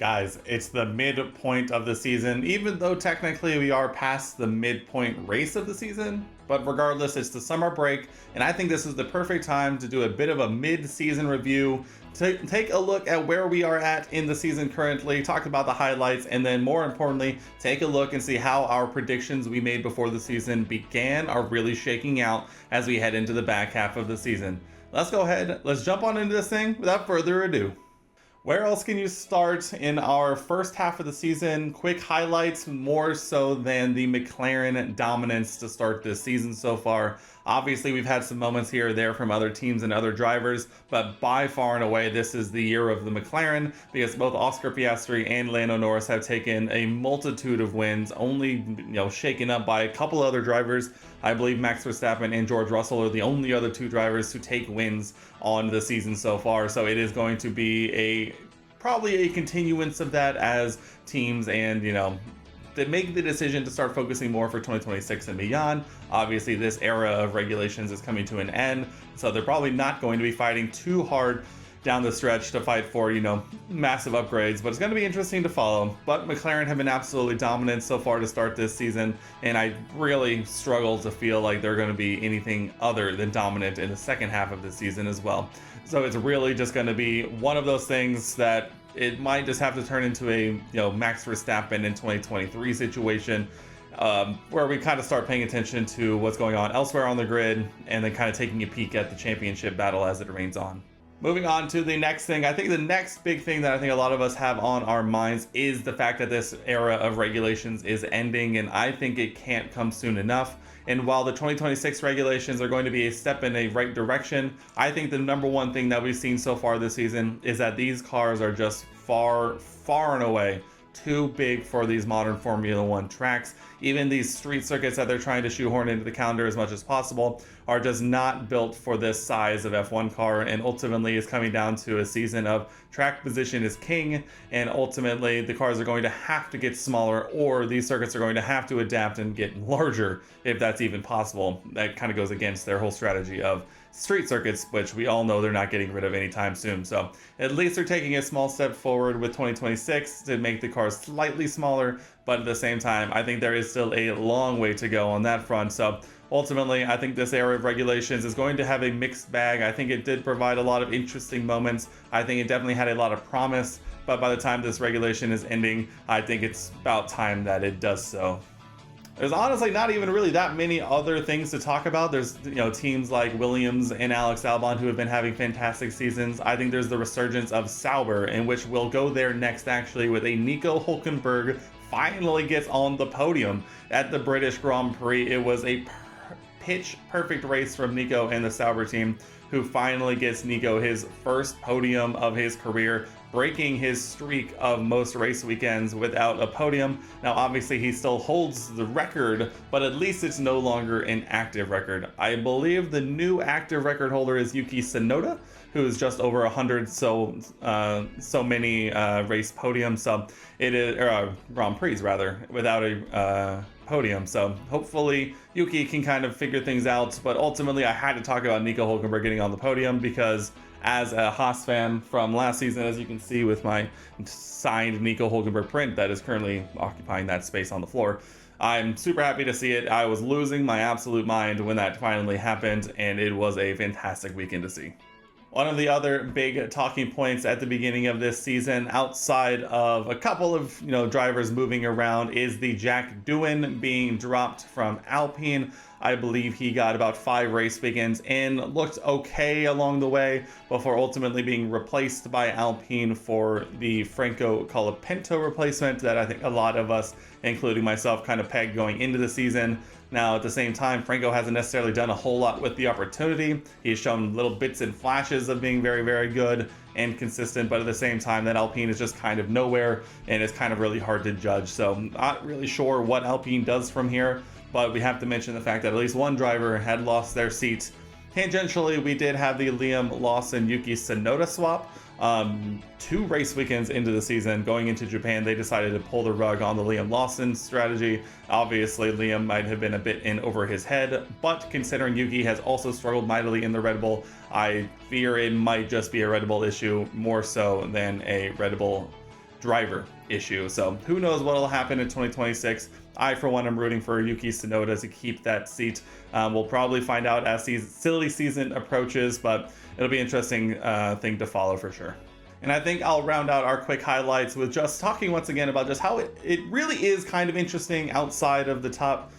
Guys, it's the midpoint of the season, even though technically we are past the midpoint race of the season. But regardless, it's the summer break, and I think this is the perfect time to do a bit of a mid-season review, to take a look at where we are at in the season currently, talk about the highlights, and then more importantly, take a look and see how our predictions we made before the season began are really shaking out as we head into the back half of the season. Let's go ahead, let's jump on into this thing without further ado. Where else can you start in our first half of the season? Quick highlights, more so than the McLaren dominance to start this season so far. Obviously, we've had some moments here or there from other teams and other drivers, but by far and away, this is the year of the McLaren, because both Oscar Piastri and Lando Norris have taken a multitude of wins, only shaken up by a couple other drivers. I believe Max Verstappen and George Russell are the only other two drivers to take wins on the season so far. So it is going to be probably a continuance of that as teams and they make the decision to start focusing more for 2026 and beyond. Obviously, this era of regulations is coming to an end, so they're probably not going to be fighting too hard down the stretch to fight for, massive upgrades, but it's going to be interesting to follow. But McLaren have been absolutely dominant so far to start this season, and I really struggle to feel like they're going to be anything other than dominant in the second half of the season as well. So it's really just going to be one of those things that it might just have to turn into a Max Verstappen in 2023 situation, where we kind of start paying attention to what's going on elsewhere on the grid and then kind of taking a peek at the championship battle as it remains on. Moving on to the next thing, I think the next big thing that I think a lot of us have on our minds is the fact that this era of regulations is ending, and I think it can't come soon enough. And while the 2026 regulations are going to be a step in a right direction, I think the number one thing that we've seen so far this season is that these cars are just far, far and away too big for these modern Formula One tracks. Even these street circuits that they're trying to shoehorn into the calendar as much as possible are just not built for this size of F1 car, and ultimately is coming down to a season of track position is king, and ultimately the cars are going to have to get smaller, or these circuits are going to have to adapt and get larger if that's even possible. That kind of goes against their whole strategy of street circuits, which we all know they're not getting rid of anytime soon. So at least they're taking a small step forward with 2026 to make the cars slightly smaller, but at the same time, I think there is still a long way to go on that front. So ultimately, I think this era of regulations is going to have a mixed bag. I think it did provide a lot of interesting moments. I think it definitely had a lot of promise, but by the time this regulation is ending, I think it's about time that it does so. There's honestly not even really that many other things to talk about. There's teams like Williams and Alex Albon who have been having fantastic seasons. I think there's the resurgence of Sauber, in which we'll go there next actually, with a Nico Hulkenberg finally gets on the podium at the British Grand Prix. It was a pitch perfect race from Nico and the Sauber team, who finally gets Nico his first podium of his career, breaking his streak of most race weekends without a podium. Now obviously he still holds the record, but at least it's no longer an active record. I believe the new active record holder is Yuki Tsunoda, who is just over 100 so many race podiums. So it is Grand Prix rather, without a podium. So hopefully Yuki can kind of figure things out, but ultimately I had to talk about Nico Hulkenberg getting on the podium, because as a Haas fan from last season, as you can see with my signed Nico Hulkenberg print that is currently occupying that space on the floor, I'm super happy to see it. I was losing my absolute mind when that finally happened, and it was a fantastic weekend to see. One of the other big talking points at the beginning of this season, outside of a couple of drivers moving around, is the Jack Doohan being dropped from Alpine. I believe he got about 5 race weekends in, looked okay along the way, before ultimately being replaced by Alpine for the Franco Colapinto replacement that I think a lot of us, including myself, kind of pegged going into the season. Now, at the same time, Franco hasn't necessarily done a whole lot with the opportunity. He's shown little bits and flashes of being very, very good and consistent, but at the same time, that Alpine is just kind of nowhere, and it's kind of really hard to judge. So not really sure what Alpine does from here, but we have to mention the fact that at least one driver had lost their seat. Tangentially, we did have the Liam Lawson Yuki Tsunoda swap. 2 race weekends into the season, going into Japan, they decided to pull the rug on the Liam Lawson strategy. Obviously, Liam might have been a bit in over his head, but considering Yuki has also struggled mightily in the Red Bull, I fear it might just be a Red Bull issue more so than a Red Bull driver issue. So who knows what will happen in 2026. I, for one, am rooting for Yuki Tsunoda to keep that seat. We'll probably find out as silly season approaches, but it'll be an interesting thing to follow for sure. And I think I'll round out our quick highlights with just talking once again about just how it really is kind of interesting outside of the top,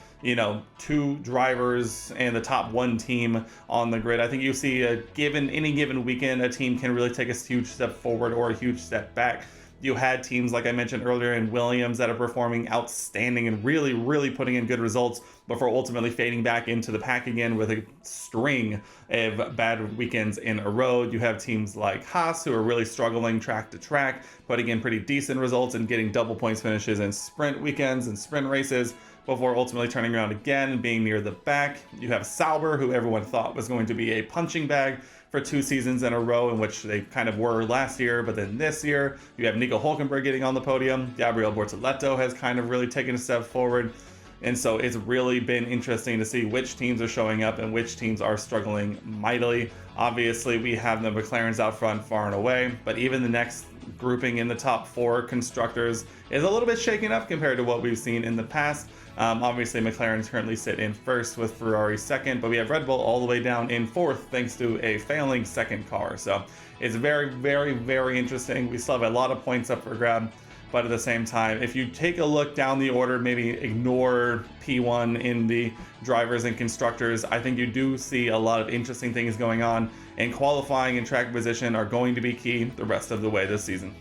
two drivers and the top one team on the grid. I think you see any given weekend, a team can really take a huge step forward or a huge step back. You had teams, like I mentioned earlier, in Williams that are performing outstanding and really, really putting in good results before ultimately fading back into the pack again with a string of bad weekends in a row. You have teams like Haas who are really struggling track to track, putting in pretty decent results and getting double points finishes in sprint weekends and sprint races before ultimately turning around again and being near the back. You have Sauber, who everyone thought was going to be a punching bag for 2 seasons in a row, in which they kind of were last year, but then this year you have Nico Hülkenberg getting on the podium. Gabriel Bortoleto has kind of really taken a step forward. And so it's really been interesting to see which teams are showing up and which teams are struggling mightily. Obviously, we have the McLarens out front far and away, but even the next grouping in the top 4 constructors is a little bit shaken up compared to what we've seen in the past. Obviously, McLaren currently sit in first with Ferrari second, but we have Red Bull all the way down in fourth thanks to a failing second car. So it's very, very, very interesting. We still have a lot of points up for grab, but at the same time, if you take a look down the order, maybe ignore P1 in the drivers and constructors, I think you do see a lot of interesting things going on, and qualifying and track position are going to be key the rest of the way this season.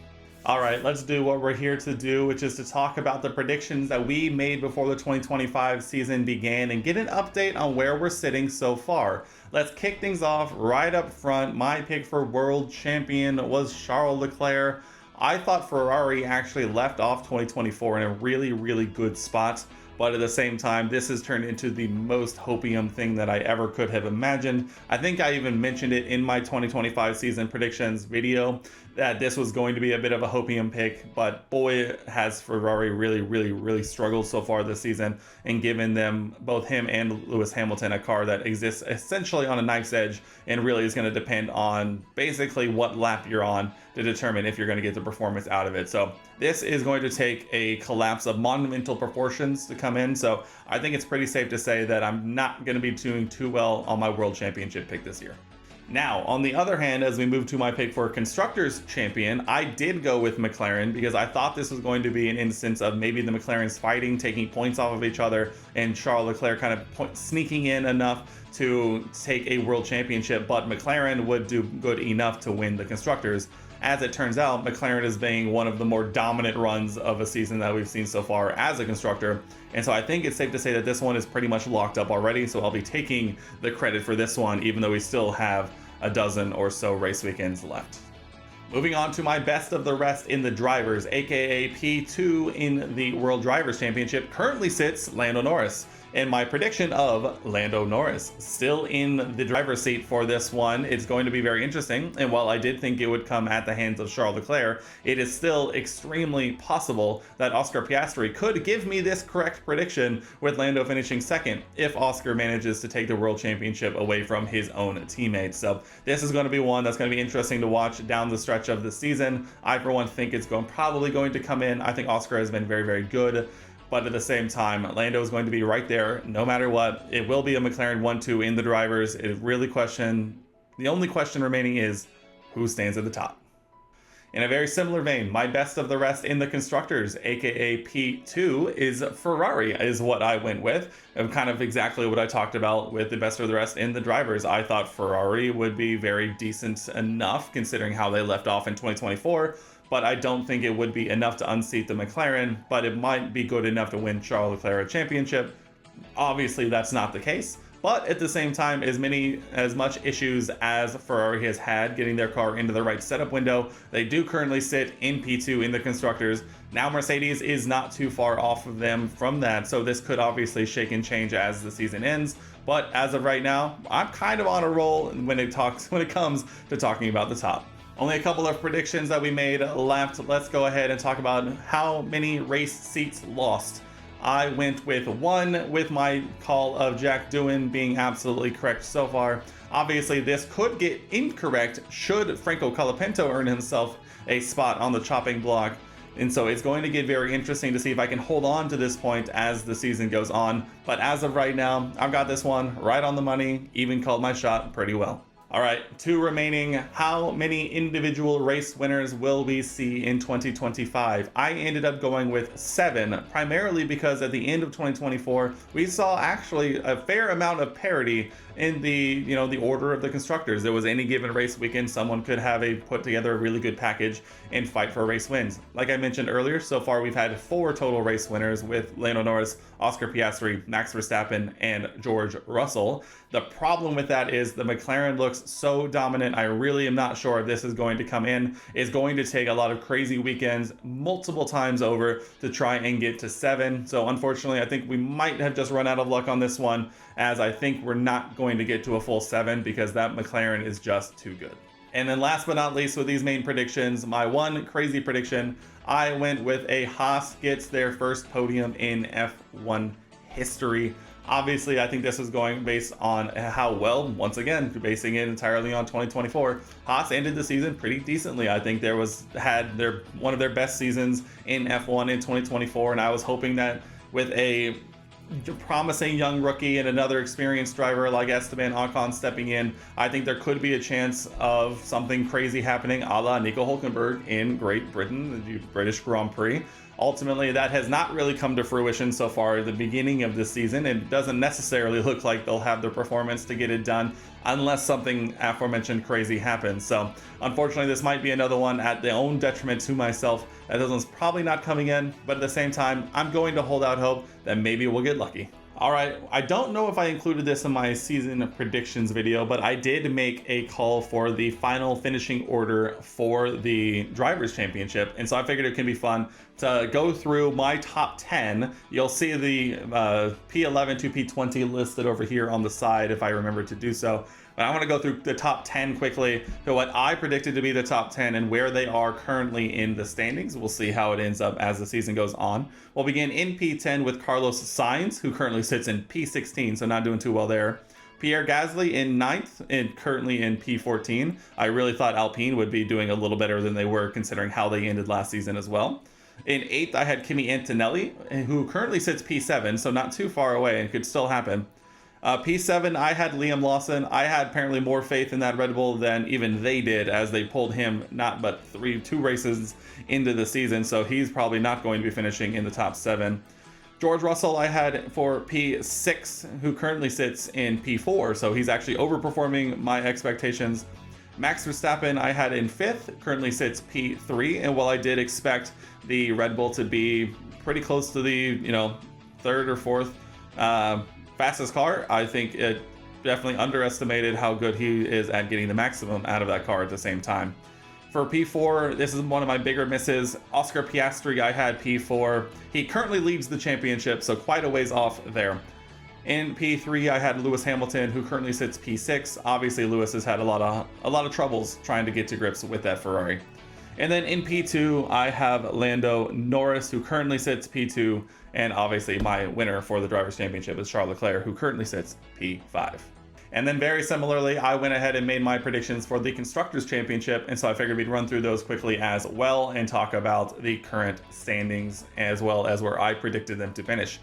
All right, let's do what we're here to do, which is to talk about the predictions that we made before the 2025 season began and get an update on where we're sitting so far. Let's kick things off right up front. My pick for world champion was Charles Leclerc. I thought Ferrari actually left off 2024 in a really, really good spot. But at the same time, this has turned into the most hopium thing that I ever could have imagined. I think I even mentioned it in my 2025 season predictions video that this was going to be a bit of a hopium pick, but boy, has Ferrari really, really, really struggled so far this season and given them, both him and Lewis Hamilton, a car that exists essentially on a knife's edge and really is going to depend on basically what lap you're on to determine if you're going to get the performance out of it. So this is going to take a collapse of monumental proportions to come in. So I think it's pretty safe to say that I'm not going to be doing too well on my world championship pick this year. Now, on the other hand, as we move to my pick for Constructors Champion, I did go with McLaren because I thought this was going to be an instance of maybe the McLarens fighting, taking points off of each other, and Charles Leclerc kind of sneaking in enough to take a world championship, but McLaren would do good enough to win the Constructors. As it turns out, McLaren is being one of the more dominant runs of a season that we've seen so far as a constructor. And so I think it's safe to say that this one is pretty much locked up already. So I'll be taking the credit for this one, even though we still have a dozen or so race weekends left. Moving on to my best of the rest in the drivers, aka P2 in the World Drivers' Championship, currently sits Lando Norris. And my prediction of Lando Norris still in the driver's seat for this one. It's going to be very interesting. And while I did think it would come at the hands of Charles Leclerc, it is still extremely possible that Oscar Piastri could give me this correct prediction with Lando finishing second if Oscar manages to take the world championship away from his own teammates. So this is going to be one that's going to be interesting to watch down the stretch of the season. I, for one, think it's probably going to come in. I think Oscar has been very, very good. But at the same time, Lando is going to be right there no matter what. It will be a McLaren 1-2 in the drivers. The only question remaining is who stands at the top. In a very similar vein, my best of the rest in the constructors, aka P2, is Ferrari, is what I went with. And kind of exactly what I talked about with the best of the rest in the drivers. I thought Ferrari would be very decent enough considering how they left off in 2024. But I don't think it would be enough to unseat the McLaren, but it might be good enough to win Charles Leclerc a championship. Obviously, that's not the case. But at the same time, as much issues as Ferrari has had getting their car into the right setup window, they do currently sit in P2 in the constructors. Now Mercedes is not too far off of them from that, so this could obviously shake and change as the season ends. But as of right now, I'm kind of on a roll when it comes to talking about the top. Only a couple of predictions that we made left. Let's go ahead and talk about how many race seats lost. I went with 1 with my call of Jack Doohan being absolutely correct so far. Obviously, this could get incorrect should Franco Colapinto earn himself a spot on the chopping block. And so it's going to get very interesting to see if I can hold on to this point as the season goes on. But as of right now, I've got this one right on the money, even called my shot pretty well. All right, 2 remaining. How many individual race winners will we see in 2025? I ended up going with 7, primarily because at the end of 2024, we saw actually a fair amount of parity in the order of the constructors. There was any given race weekend, someone could have put together a really good package and fight for race wins. Like I mentioned earlier, so far we've had 4 total race winners with Lando Norris, Oscar Piastri, Max Verstappen, and George Russell. The problem with that is the McLaren looks so dominant. I really am not sure if this is going to come in. It's going to take a lot of crazy weekends multiple times over to try and get to 7. So unfortunately, I think we might have just run out of luck on this one, as I think we're not going to get to a full 7 because that McLaren is just too good. And then last but not least with these main predictions, my one crazy prediction, I went with a Haas gets their first podium in F1 history. Obviously, I think this is going based on how well, once again, basing it entirely on 2024, Haas ended the season pretty decently. I think had one of their best seasons in F1 in 2024, and I was hoping that with a promising young rookie and another experienced driver like Esteban Ocon stepping in, I think there could be a chance of something crazy happening a la Nico Hülkenberg in Great Britain, the British Grand Prix. Ultimately, that has not really come to fruition so far at the beginning of this season. It doesn't necessarily look like they'll have the performance to get it done unless something aforementioned crazy happens. So unfortunately, this might be another one at the own detriment to myself. That one's probably not coming in, but at the same time, I'm going to hold out hope that maybe we'll get lucky. All right, I don't know if I included this in my season predictions video, but I did make a call for the final finishing order for the Drivers' Championship, and so I figured it can be fun to go through my top 10. You'll see the P11 to P20 listed over here on the side if I remember to do so. But I want to go through the top 10 quickly to what I predicted to be the top 10 and where they are currently in the standings. We'll see how it ends up as the season goes on. We'll begin in P10 with Carlos Sainz, who currently sits in P16, so not doing too well there. Pierre Gasly in 9th and currently in P14. I really thought Alpine would be doing a little better than they were considering how they ended last season as well. In 8th, I had Kimi Antonelli, who currently sits P7, so not too far away and could still happen. P7, I had Liam Lawson. I had apparently more faith in that Red Bull than even they did, as they pulled him not but 2 races into the season, so he's probably not going to be finishing in the top 7. George Russell I had for P6, who currently sits in P4, so he's actually overperforming my expectations. Max Verstappen I had in 5th, currently sits P3, and while I did expect the Red Bull to be pretty close to the 3rd or 4th fastest car, I think it definitely underestimated how good he is at getting the maximum out of that car at the same time. For P4, this is one of my bigger misses. Oscar Piastri, I had P4. He currently leads the championship, so quite a ways off there. In P3, I had Lewis Hamilton, who currently sits P6. Obviously, Lewis has had a lot of troubles trying to get to grips with that Ferrari. And then in P2, I have Lando Norris, who currently sits P2, and obviously my winner for the Drivers' Championship is Charles Leclerc, who currently sits P5. And then very similarly, I went ahead and made my predictions for the Constructors' Championship, and so I figured we'd run through those quickly as well and talk about the current standings as well as where I predicted them to finish.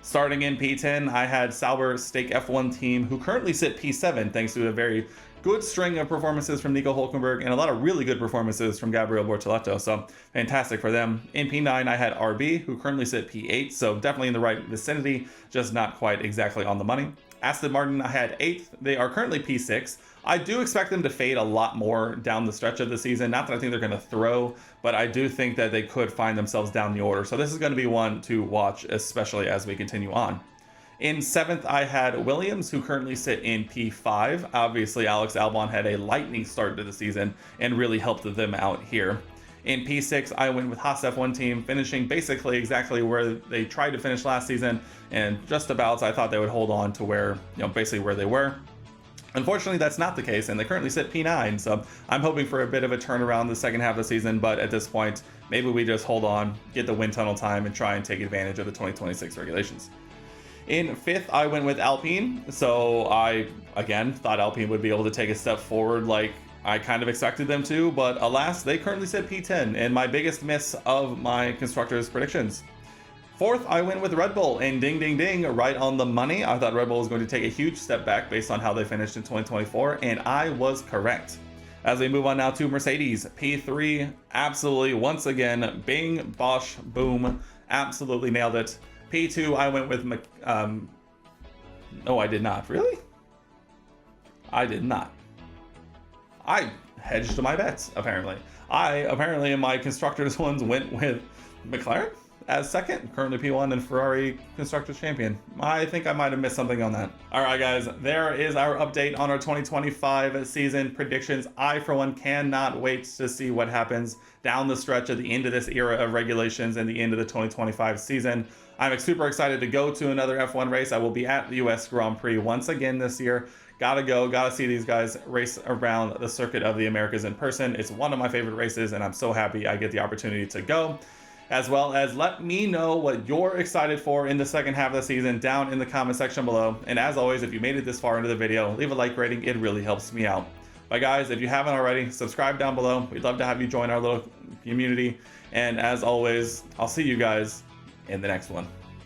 Starting in P10, I had Sauber Stake F1 Team, who currently sit P7 thanks to a very good string of performances from Nico Hülkenberg and a lot of really good performances from Gabriel Bortoleto, so fantastic for them. In P9, I had RB, who currently sit P8, so definitely in the right vicinity, just not quite exactly on the money. Aston Martin, I had 8th. They are currently P6. I do expect them to fade a lot more down the stretch of the season. Not that I think they're going to throw, but I do think that they could find themselves down the order. So this is going to be one to watch, especially as we continue on. In 7th, I had Williams, who currently sit in P5. Obviously, Alex Albon had a lightning start to the season and really helped them out here. In P6, I went with Haas F1 Team, finishing basically exactly where they tried to finish last season, and just about I thought they would hold on to where, basically where they were. Unfortunately, that's not the case, and they currently sit P9, so I'm hoping for a bit of a turnaround the second half of the season, but at this point, maybe we just hold on, get the wind tunnel time, and try and take advantage of the 2026 regulations. In 5th, I went with Alpine, so I, again, thought Alpine would be able to take a step forward like I kind of expected them to, but alas, they currently sit P10 and my biggest miss of my constructors predictions. Fourth, I went with Red Bull, and ding ding ding, right on the money. I thought Red Bull was going to take a huge step back based on how they finished in 2024, and I was correct. As we move on now to Mercedes, P3, absolutely, once again, bing, bosh, boom, absolutely nailed it. P2, I went with, no, I did not, really? I did not. I hedged my bets, apparently. Apparently, in my constructors ones, went with McLaren as second, currently P1 and Ferrari Constructors Champion. I think I might have missed something on that. All right, guys, there is our update on our 2025 season predictions. I, for one, cannot wait to see what happens down the stretch at the end of this era of regulations and the end of the 2025 season. I'm super excited to go to another F1 race. I will be at the US Grand Prix once again this year. Gotta see these guys race around the circuit of the Americas in person. It's one of my favorite races, and I'm so happy I get the opportunity to go. As well as let me know what you're excited for in the second half of the season down in the comment section below. And as always, if you made it this far into the video, leave a like rating. It really helps me out. But guys, if you haven't already, subscribe down below. We'd love to have you join our little community. And as always, I'll see you guys in the next one.